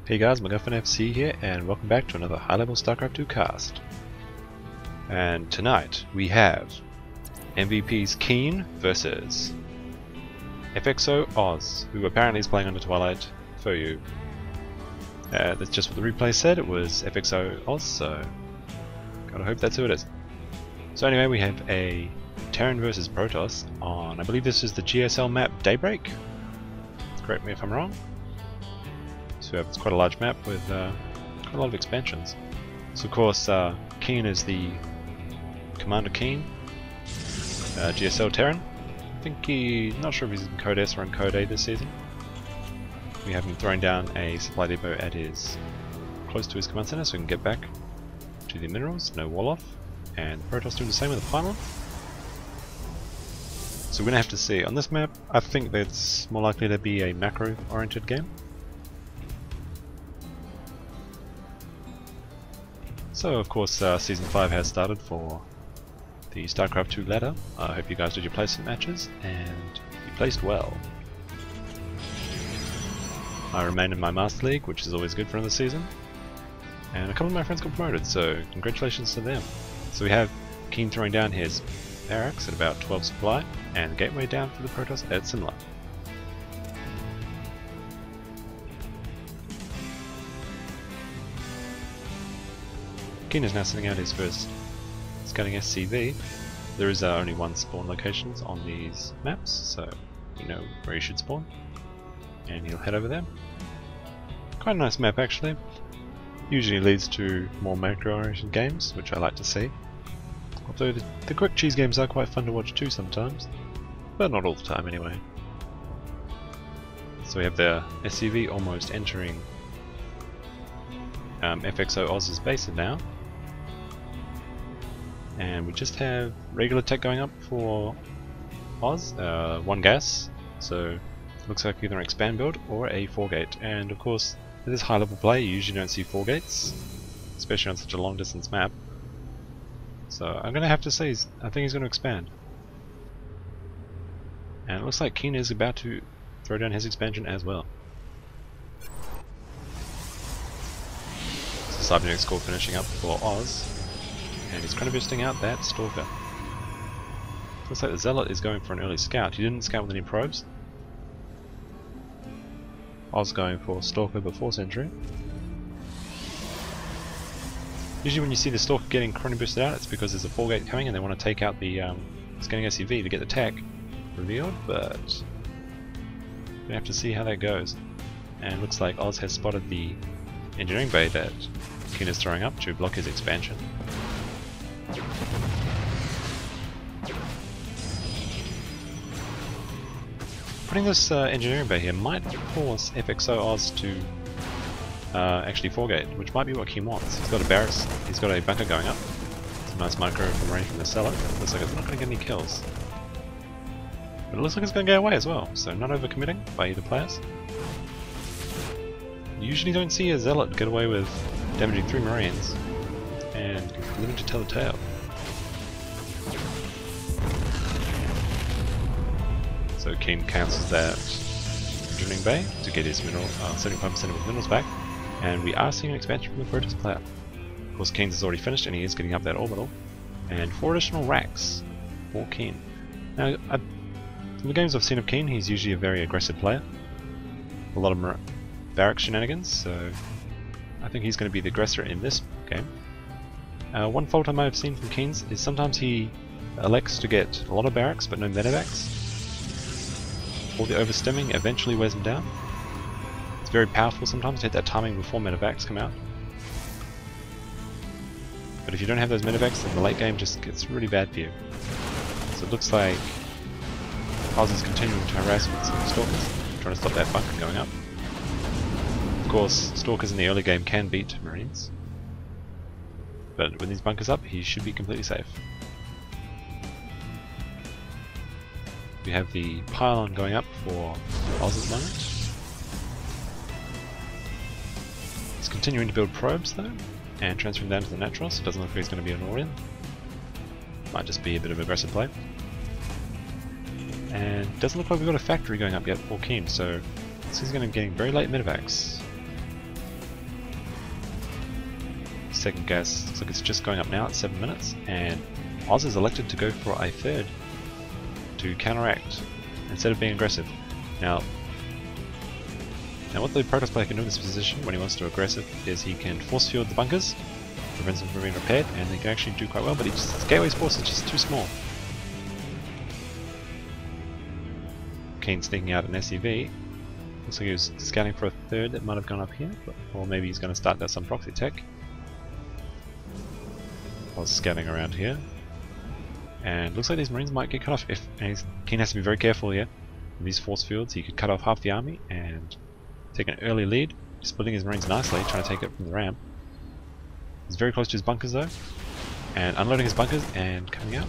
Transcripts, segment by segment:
Hey guys, MacGuffinSC here, and welcome back to another high-level StarCraft 2 cast. And tonight we have MvpKeen versus FXO Oz, who apparently is playing under Twilight for you. That's just what the replay said. It was FXO Oz, so gotta hope that's who it is. So anyway, we have a Terran versus Protoss on, I believe this is the GSL map Daybreak. Correct me if I'm wrong. So it's quite a large map with quite a lot of expansions. So of course, Keen is the Commander Keen, GSL Terran. I think not sure if he's in Code S or in Code A this season. We have him throwing down a supply depot at his close to his command center, so we can get back to the minerals. No wall off, and Protoss doing the same with the pylon. So we're gonna have to see on this map. I think that's more likely to be a macro-oriented game. So of course Season 5 has started for the StarCraft 2 ladder. I hope you guys did your placement matches and you placed well. I remain in my Master League, which is always good for another season. And a couple of my friends got promoted, so congratulations to them. So we have Keen throwing down his barracks at about 12 supply, and the gateway down for the Protoss at similar. Keen is now sending out his first scouting SCV. There is only one spawn locations on these maps, so you know where he should spawn. And he'll head over there. Quite a nice map actually. Usually leads to more macro-oriented games, which I like to see. Although the quick cheese games are quite fun to watch too sometimes, but not all the time anyway. So we have the SCV almost entering FXO Oz's base now. And we just have regular tech going up for Oz, one gas, so looks like either an expand build or a 4-gate. And of course, it is high level play, you usually don't see 4-gates, especially on such a long distance map. So I'm going to have to say, I think he's going to expand. And it looks like Keen is about to throw down his expansion as well. So Cybernetic score finishing up for Oz. And he's kind of boosting out that Stalker. Looks like the Zealot is going for an early scout. He didn't scout with any probes. Oz going for Stalker before Sentry. Usually when you see the Stalker getting chrono boosted out, it's because there's a 4-gate coming and they want to take out the scanning SCV to get the tech revealed, but we have to see how that goes. And looks like Oz has spotted the engineering bay that Keen is throwing up to block his expansion. Putting this engineering bay here might force FXO Oz to actually 4-gate, which might be what Keen wants. He's got a barracks, he's got a bunker going up. It's a nice micro from range from the cellar. Looks like it's not going to get any kills. But it looks like it's going to go away as well, so not overcommitting by either players. You usually don't see a Zealot get away with damaging 3 Marines and living to tell the tale. So Keen cancels that engineering bay to get his mineral 75% of his minerals back, and we are seeing an expansion from the Protoss player. Of course, Keen's is already finished, and he is getting up that orbital, and 4 additional racks for Keen. Now, in the games I've seen of Keen, he's usually a very aggressive player. A lot of barracks shenanigans, so I think he's going to be the aggressor in this game. One fault I might have seen from Keen's is sometimes he elects to get a lot of barracks but no medevacs. All the overstemming eventually wears him down. It's very powerful sometimes to hit that timing before medevacs come out. But if you don't have those medevacs, then the late game just gets really bad for you. So it looks like Oz is continuing to harass with some Stalkers, trying to stop that bunker going up. Of course, Stalkers in the early game can beat Marines, but when these bunkers up, he should be completely safe. We have the pylon going up for Oz at the moment. He's continuing to build probes though, and transferring down to the natural, so it doesn't look like he's going to be an all-in. Might just be a bit of aggressive play. And it doesn't look like we've got a factory going up yet for Keen, so he's going to be getting very late medevacs. second gas. Looks like it's just going up now at 7 minutes, and Oz is elected to go for a third to counteract instead of being aggressive. Now what the Protoss player can do in this position when he wants to go aggressive is he can force field the bunkers, prevents them from being repaired, and they can actually do quite well, but his gateway's force is just too small. Keen sneaking out an SCV. Looks like he was scouting for a third that might have gone up here, or maybe he's going to start some proxy tech. I was scouting around here, and looks like these Marines might get cut off. And Keen has to be very careful here. In these force fields, he could cut off half the army and take an early lead, splitting his Marines nicely, trying to take it from the ramp. He's very close to his bunkers though, and unloading his bunkers and coming out.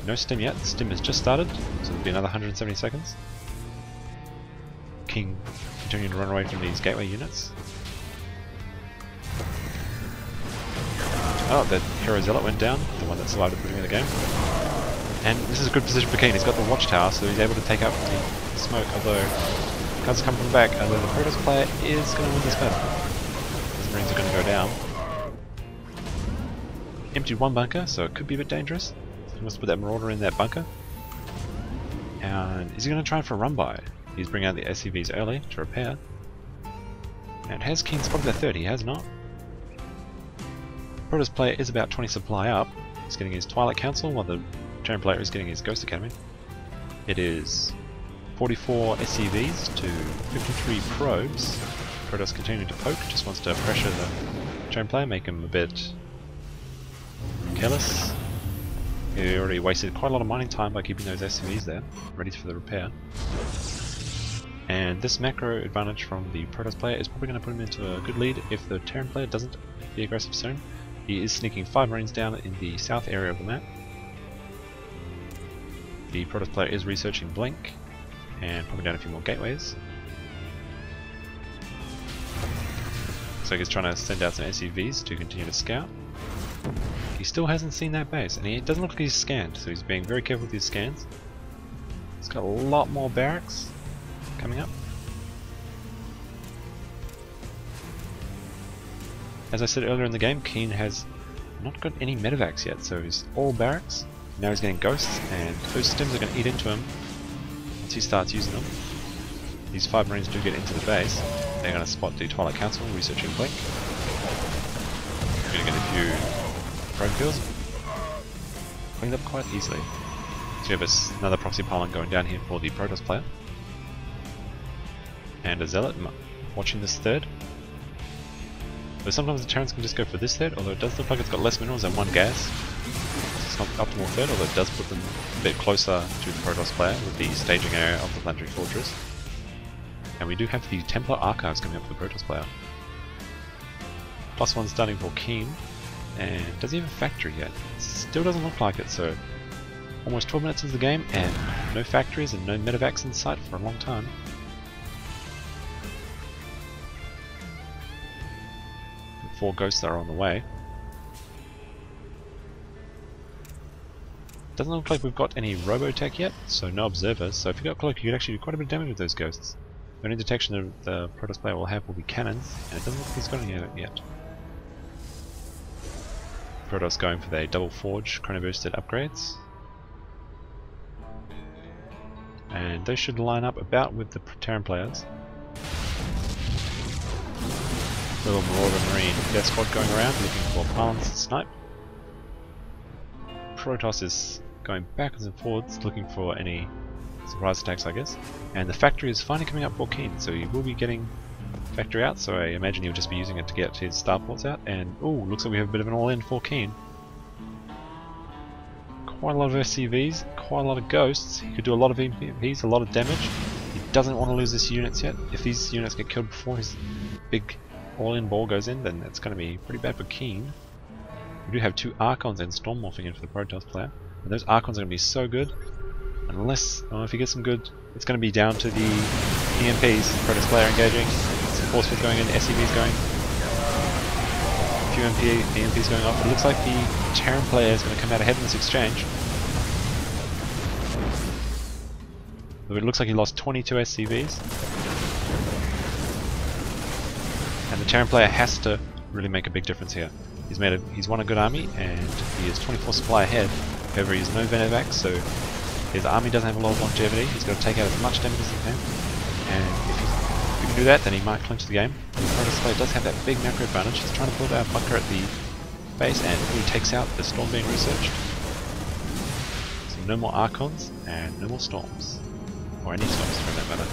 No stim yet, the stim has just started, so there'll be another 170 seconds. King continuing to run away from these gateway units. Oh, the Hero Zealot went down, the one that survived at the beginning of the game. And this is a good position for Keen. He's got the watchtower, so he's able to take out the smoke, although cards come from the back, although the Protoss player is going to win this battle. His Marines are going to go down. Emptied one bunker, so it could be a bit dangerous. He wants to put that Marauder in that bunker. And is he going to try for a run by? He's bringing out the SCVs early to repair. And has Keen spotted the third? He has not. Protoss player is about 20 supply up. He's getting his Twilight Council while the Terran player is getting his Ghost Academy. It is 44 SCVs to 53 probes. Protoss continuing to poke, just wants to pressure the Terran player, make him a bit careless. He already wasted quite a lot of mining time by keeping those SCVs there, ready for the repair. And this macro advantage from the Protoss player is probably going to put him into a good lead if the Terran player doesn't be aggressive soon. He is sneaking 5 Marines down in the south area of the map. The Protoss player is researching Blink and probably down a few more gateways. So he's trying to send out some SCVs to continue to scout. He still hasn't seen that base, and it doesn't look like he's scanned, so he's being very careful with his scans. He's got a lot more barracks coming up. As I said earlier in the game, Keen has not got any medevacs yet, so he's all barracks. Now he's getting ghosts, and those stims are going to eat into him once he starts using them. These 5 Marines do get into the base. They're going to spot the Twilight Council researching Blink. We're going to get a few probe kills. Cleaned up quite easily. So we have another proxy pylon going down here for the Protoss player. And a Zealot watching this third. But sometimes the Terrans can just go for this third, although it does look like it's got less minerals and 1 gas. It's not the optimal third, although it does put them a bit closer to the Protoss player with the staging area of the Planetary Fortress. And we do have the Templar Archives coming up for the Protoss player. +1 starting for Keen. And does he have a factory yet? Still doesn't look like it, so almost 12 minutes into the game and no factories and no medevacs in sight for a long time. And 4 ghosts are on the way. Doesn't look like we've got any robotech yet, so no observers, so if you got close you could actually do quite a bit of damage with those ghosts. The only detection the Protoss player will have will be cannons, and it doesn't look like he's got any of it yet. Protoss going for their double forge chrono boosted upgrades. And they should line up about with the Terran players. Little Marauder Marine Death Squad going around looking for pylons to snipe. Protoss is going backwards and forwards looking for any surprise attacks, I guess. And the factory is finally coming up for Keen, so he will be getting factory out, so I imagine he'll just be using it to get his starports out. And ooh, looks like we have a bit of an all-in for Keen. Quite a lot of SCVs, quite a lot of ghosts. He could do a lot of MvPs, a lot of damage. He doesn't want to lose his units yet. If these units get killed before his big all-in ball goes in, then it's going to be pretty bad for Keen. We do have 2 Archons and Storm morphing in for the Protoss player. And those Archons are going to be so good. Unless, if he gets some good, it's going to be down to the EMPs. Protoss player engaging. Some force field going in, SCVs going. A few EMPs going off. It looks like the Terran player is going to come out ahead in this exchange. But it looks like he lost 22 SCVs. And the Terran player has to really make a big difference here. He's won a good army, and he is 24 supply ahead. However, he's no Venevac, so his army doesn't have a lot of longevity. He's got to take out as much damage as he can, and if he can do that, then he might clinch the game. The Protoss player does have that big macro advantage. He's trying to build out a bunker at the base, and he takes out the storm being researched. So no more Archons, and no more storms. Or any storms for that matter.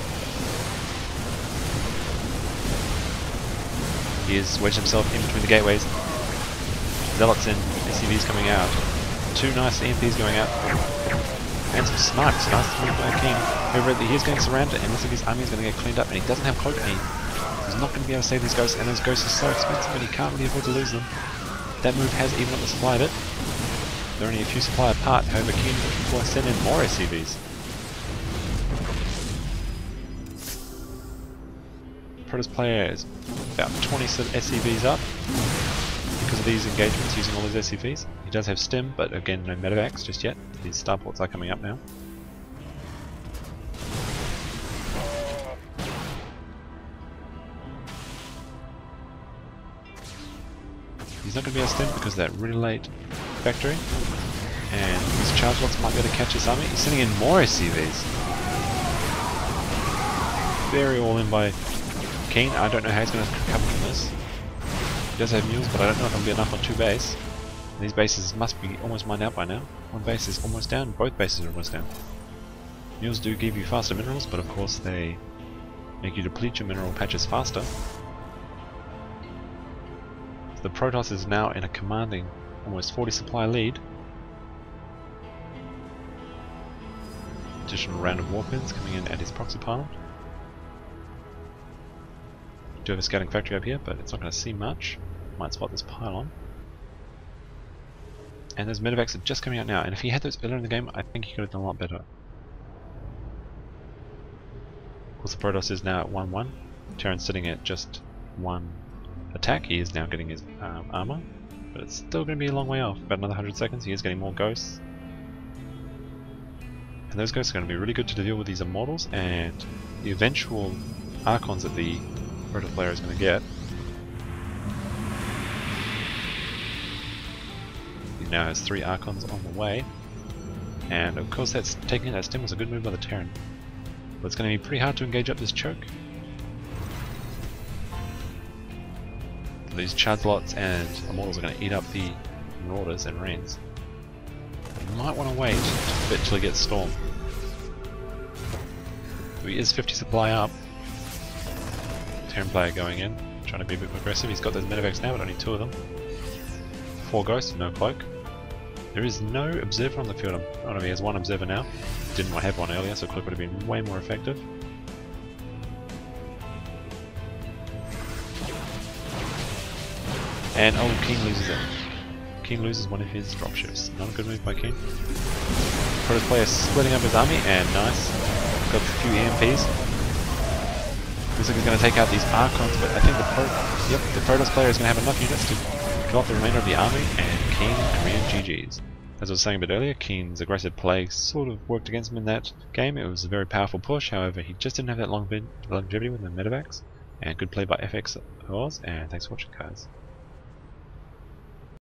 He has wedged himself in between the gateways. Zealots in, SCVs coming out. Two nice EMPs going out. And some snipes. Nice to move by Keen. However, he is getting surrounded, and looks like his army is going to get cleaned up, and he doesn't have cloak, and he's not going to be able to save these ghosts, and those ghosts are so expensive, and he can't really afford to lose them. That move has evened up the supply a bit. They're only a few supply apart, however, Keen will send in more SCVs. Protoss player is about 20 SCVs up because of these engagements using all his SCVs. He does have stim, but again no medevacs just yet. His starports are coming up now. He's not going to be able to stim because of that really late factory, and his charge lots might be able to catch his army. He's sending in more SCVs. Very all in by Keen. I don't know how he's going to recover from this. He does have mules, but I don't know if it'll be enough on 2 base. And these bases must be almost mined out by now. One base is almost down, both bases are almost down. Mules do give you faster minerals, but of course they make you deplete your mineral patches faster. So the Protoss is now in a commanding almost 40 supply lead. Additional round of warpins coming in at his proxy pylon. Do have a scouting factory up here, but it's not going to see much. Might spot this pylon. And those medevacs are just coming out now, and if he had those earlier in the game, I think he could have done a lot better. Of course, the Protoss is now at 1-1. Terran's sitting at just 1 attack. He is now getting his armor, but it's still going to be a long way off. About another 100 seconds, he is getting more ghosts. And those ghosts are going to be really good to deal with these immortals, and the eventual Archons that the Protoss player is going to get. He now has 3 Archons on the way, and of course that's taking that stim was a good move by the Terran. But it's going to be pretty hard to engage up this choke. These charge lots and immortals are going to eat up the marauders and rains. You might want to wait just a bit till he gets storm. So he is 50 supply up. Terran player going in, trying to be a bit more aggressive. He's got those medevacs now, but only 2 of them. 4 ghosts, no cloak. There is no observer on the field. Oh no, he has 1 observer now. Didn't have 1 earlier, so cloak would have been way more effective. And oh, Keen loses it. Keen loses one of his dropships. Not a good move by Keen. Protoss player splitting up his army, and nice. Got a few EMPs. Looks like he's going to take out these Archons, but I think the Protoss player is going to have enough units to kill off the remainder of the army, and Keen and Rian GG's. As I was saying a bit earlier, Keen's aggressive play sort of worked against him in that game. It was a very powerful push, however he just didn't have that longevity with the medevacs. And good play by FXO Oz, and thanks for watching, guys.